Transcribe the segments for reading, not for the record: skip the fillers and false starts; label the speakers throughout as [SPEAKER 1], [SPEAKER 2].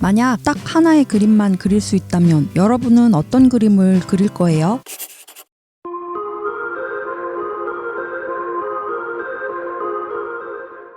[SPEAKER 1] 만약 딱 하나의 그림만 그릴 수 있다면 여러분은 어떤 그림을 그릴 거예요?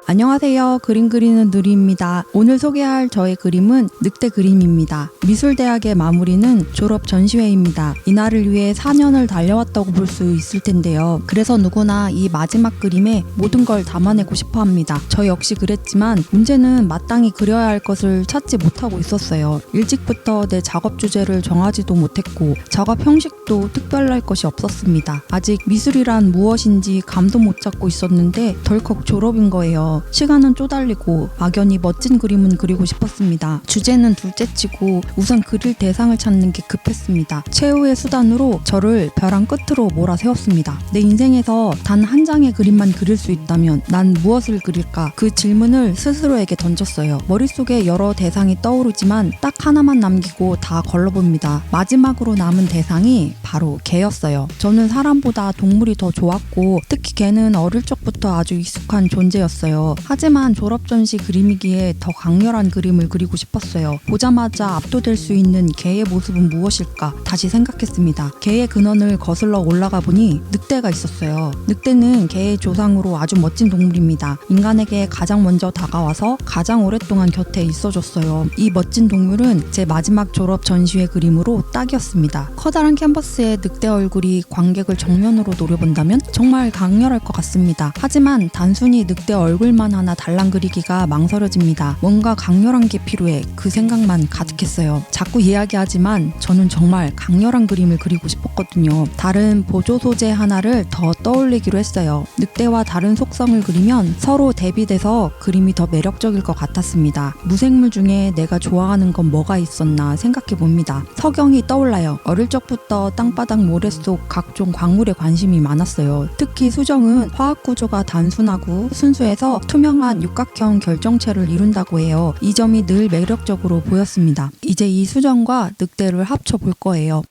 [SPEAKER 1] 안녕하세요. 그림 그리는 누리입니다. 오늘 소개할 저의 그림은 늑대 그림입니다. 미술대학의 마무리는 졸업 전시회입니다. 이날을 위해 4년을 달려왔다고 볼 수 있을 텐데요. 그래서 누구나 이 마지막 그림에 모든 걸 담아내고 싶어 합니다. 저 역시 그랬지만 문제는 마땅히 그려야 할 것을 찾지 못하고 있었어요. 일찍부터 내 작업 주제를 정하지도 못했고 작업 형식도 특별할 것이 없었습니다. 아직 미술이란 무엇인지 감도 못 잡고 있었는데 덜컥 졸업인 거예요. 시간은 쪼달리고 막연히 멋진 그림은 그리고 싶었습니다. 주제는 둘째치고 우선 그릴 대상을 찾는 게 급했습니다. 최후의 수단으로 저를 벼랑 끝으로 몰아세웠습니다. 내 인생에서 단 한 장의 그림만 그릴 수 있다면 난 무엇을 그릴까? 그 질문을 스스로에게 던졌어요. 머릿속에 여러 대상이 떠오르지만 딱 하나만 남기고 다 걸러봅니다. 마지막으로 남은 대상이 바로 개였어요. 저는 사람보다 동물이 더 좋았고 특히 개는 어릴 적부터 아주 익숙한 존재였어요. 하지만 졸업 전시 그림이기에 더 강렬한 그림을 그리고 싶었어요. 보자마자 압도될 수 있는 개의 모습은 무엇일까? 다시 생각했습니다. 개의 근원을 거슬러 올라가 보니 늑대가 있었어요. 늑대는 개의 조상으로 아주 멋진 동물입니다. 인간에게 가장 먼저 다가와서 가장 오랫동안 곁에 있어줬어요. 이 멋진 동물은 제 마지막 졸업 전시회 그림으로 딱이었습니다. 커다란 캔버스에 늑대 얼굴이 관객을 정면으로 노려본다면 정말 강렬할 것 같습니다. 하지만 단순히 늑대 얼굴만 하나 달랑 그리기가 망설여집니다. 뭔가 강렬한 게 필요해. 그 생각만 가득했어요. 자꾸 이야기하지만 저는 정말 강렬한 그림을 그리고 싶었거든요. 다른 보조 소재 하나를 더 떠올리기로 했어요. 늑대와 다른 속성을 그리면 서로 대비돼서 그림이 더 매력적일 것 같았습니다. 무생물 중에 내가 좋아하는 건 뭐가 있었나 생각해 봅니다. 석영이 떠올라요. 어릴 적부터 땅바닥 모래 속 각종 광물에 관심이 많았어요. 특히 수정은 화학 구조가 단순하고 순수해서 투명한 육각형 결정체를 이룬다고 해요. 이 점이 늘 매력적으로 보였습니다. 이제 이 수정과 늑대를 합쳐볼 거예요.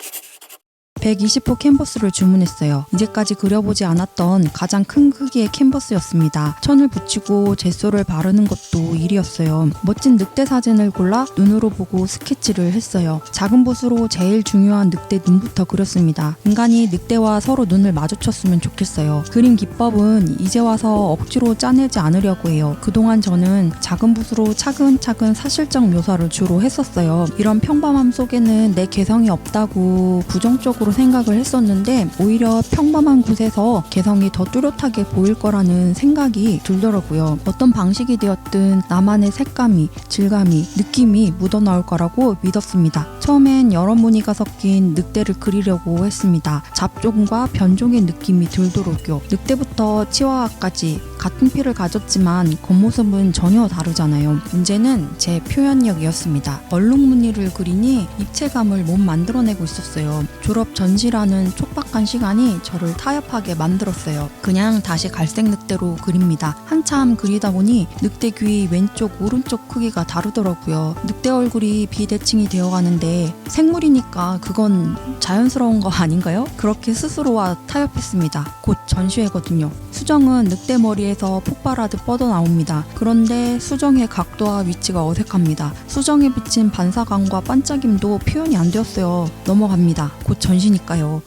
[SPEAKER 1] 120호 캔버스를 주문했어요. 이제까지 그려보지 않았던 가장 큰 크기의 캔버스였습니다. 천을 붙이고 젯소를 바르는 것도 일이었어요. 멋진 늑대 사진을 골라 눈으로 보고 스케치를 했어요. 작은 붓으로 제일 중요한 늑대 눈부터 그렸습니다. 인간이 늑대와 서로 눈을 마주쳤으면 좋겠어요. 그림 기법은 이제 와서 억지로 짜내지 않으려고 해요. 그동안 저는 작은 붓으로 차근차근 사실적 묘사를 주로 했었어요. 이런 평범함 속에는 내 개성이 없다고 부정적으로 생각을 했었는데 오히려 평범한 곳에서 개성이 더 뚜렷하게 보일 거라는 생각이 들더라고요. 어떤 방식이 되었든 나만의 색감이, 질감이, 느낌이 묻어나올 거라고 믿었습니다. 처음엔 여러 무늬가 섞인 늑대를 그리려고 했습니다. 잡종과 변종의 느낌이 들도록요. 늑대부터 치와와까지 같은 피를 가졌지만 겉모습은 전혀 다르잖아요. 문제는 제 표현력이었습니다. 얼룩 무늬를 그리니 입체감을 못 만들어내고 있었어요. 졸업 전시라는 촉박한 시간이 저를 타협하게 만들었어요. 그냥 다시 갈색 늑대로 그립니다. 한참 그리다 보니 늑대 귀 왼쪽 오른쪽 크기가 다르더라고요. 늑대 얼굴이 비대칭이 되어가는데 생물이니까 그건 자연스러운 거 아닌가요? 그렇게 스스로와 타협했습니다. 곧 전시회거든요. 수정은 늑대 머리에서 폭발하듯 뻗어나옵니다. 그런데 수정의 각도와 위치가 어색합니다. 수정에 비친 반사감과 반짝임도 표현이 안 되었어요. 넘어갑니다. 곧 전시니까요.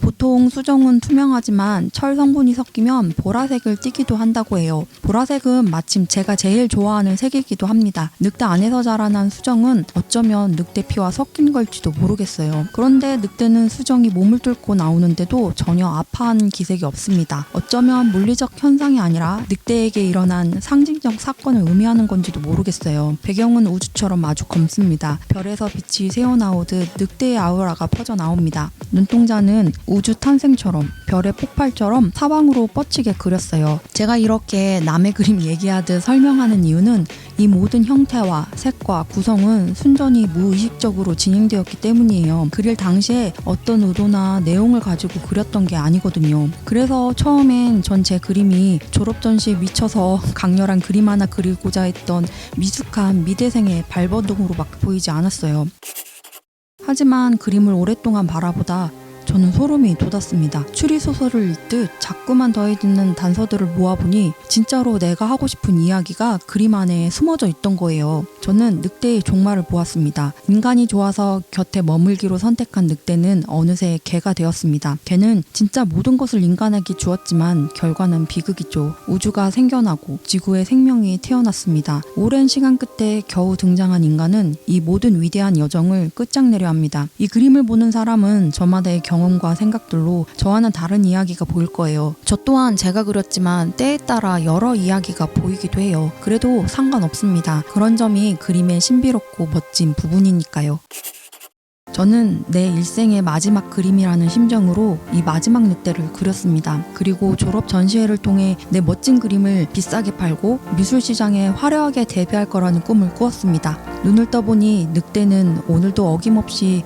[SPEAKER 1] 보통 수정은 투명하지만 철 성분이 섞이면 보라색을 띠기도 한다고 해요. 보라색은 마침 제가 제일 좋아하는 색이기도 합니다. 늑대 안에서 자라난 수정은 어쩌면 늑대 피와 섞인 걸지도 모르겠어요. 그런데 늑대는 수정이 몸을 뚫고 나오는데도 전혀 아파한 기색이 없습니다. 어쩌면 물리적 현상이 아니라 늑대에게 일어난 상징적 사건을 의미하는 건지도 모르겠어요. 배경은 우주처럼 아주 검습니다. 별에서 빛이 새어나오듯 늑대의 아우라가 퍼져나옵니다. 눈동자는 우주 탄생처럼 별의 폭발처럼 사방으로 뻗치게 그렸어요. 제가 이렇게 남의 그림 얘기하듯 설명하는 이유는 이 모든 형태와 색과 구성은 순전히 무의식적으로 진행되었기 때문이에요. 그릴 당시에 어떤 의도나 내용을 가지고 그렸던 게 아니거든요. 그래서 처음엔 전 제 그림이 졸업 전시에 미쳐서 강렬한 그림 하나 그리고자 했던 미숙한 미대생의 발버둥으로 막 보이지 않았어요. 하지만 그림을 오랫동안 바라보다 저는 소름이 돋았습니다. 추리소설을 읽듯 자꾸만 더해지는 단서들을 모아보니 진짜로 내가 하고 싶은 이야기가 그림 안에 숨어져 있던 거예요. 저는 늑대의 종말을 보았습니다. 인간이 좋아서 곁에 머물기로 선택한 늑대는 어느새 개가 되었습니다. 개는 진짜 모든 것을 인간에게 주었지만 결과는 비극이죠. 우주가 생겨나고 지구에 생명이 태어났습니다. 오랜 시간 끝에 겨우 등장한 인간은 이 모든 위대한 여정을 끝장내려 합니다. 이 그림을 보는 사람은 저마다의 경험과 생각들로 저와는 다른 이야기가 보일 거예요. 저 또한 제가 그렸지만 때에 따라 여러 이야기가 보이기도 해요. 그래도 상관없습니다. 그런 점이 그림의 신비롭고 멋진 부분이니까요. 저는 내 일생의 마지막 그림이라는 심정으로 이 마지막 늑대를 그렸습니다. 그리고 졸업 전시회를 통해 내 멋진 그림을 비싸게 팔고 미술시장에 화려하게 데뷔할 거라는 꿈을 꾸었습니다. 눈을 떠보니 늑대는 오늘도 어김없이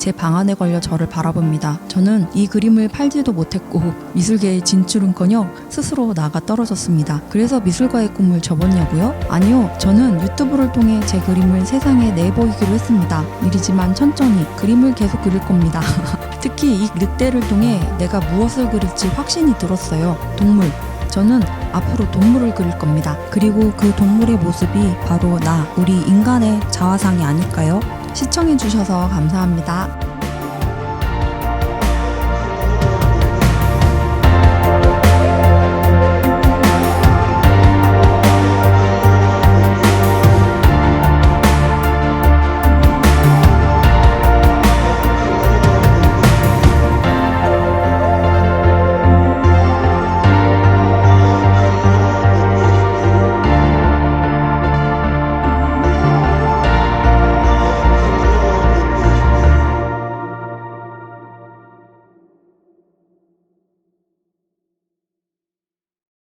[SPEAKER 1] 제 방 안에 걸려 저를 바라봅니다. 저는 이 그림을 팔지도 못했고 미술계에 진출은커녕 스스로 나가 떨어졌습니다. 그래서 미술가의 꿈을 접었냐고요? 아니요. 저는 유튜브를 통해 제 그림을 세상에 내보이기로 했습니다. 일이지만 천천히 그림을 계속 그릴 겁니다. 특히 이 늑대를 통해 내가 무엇을 그릴지 확신이 들었어요. 동물. 저는 앞으로 동물을 그릴 겁니다. 그리고 그 동물의 모습이 바로 우리 인간의 자화상이 아닐까요? 시청해주셔서 감사합니다.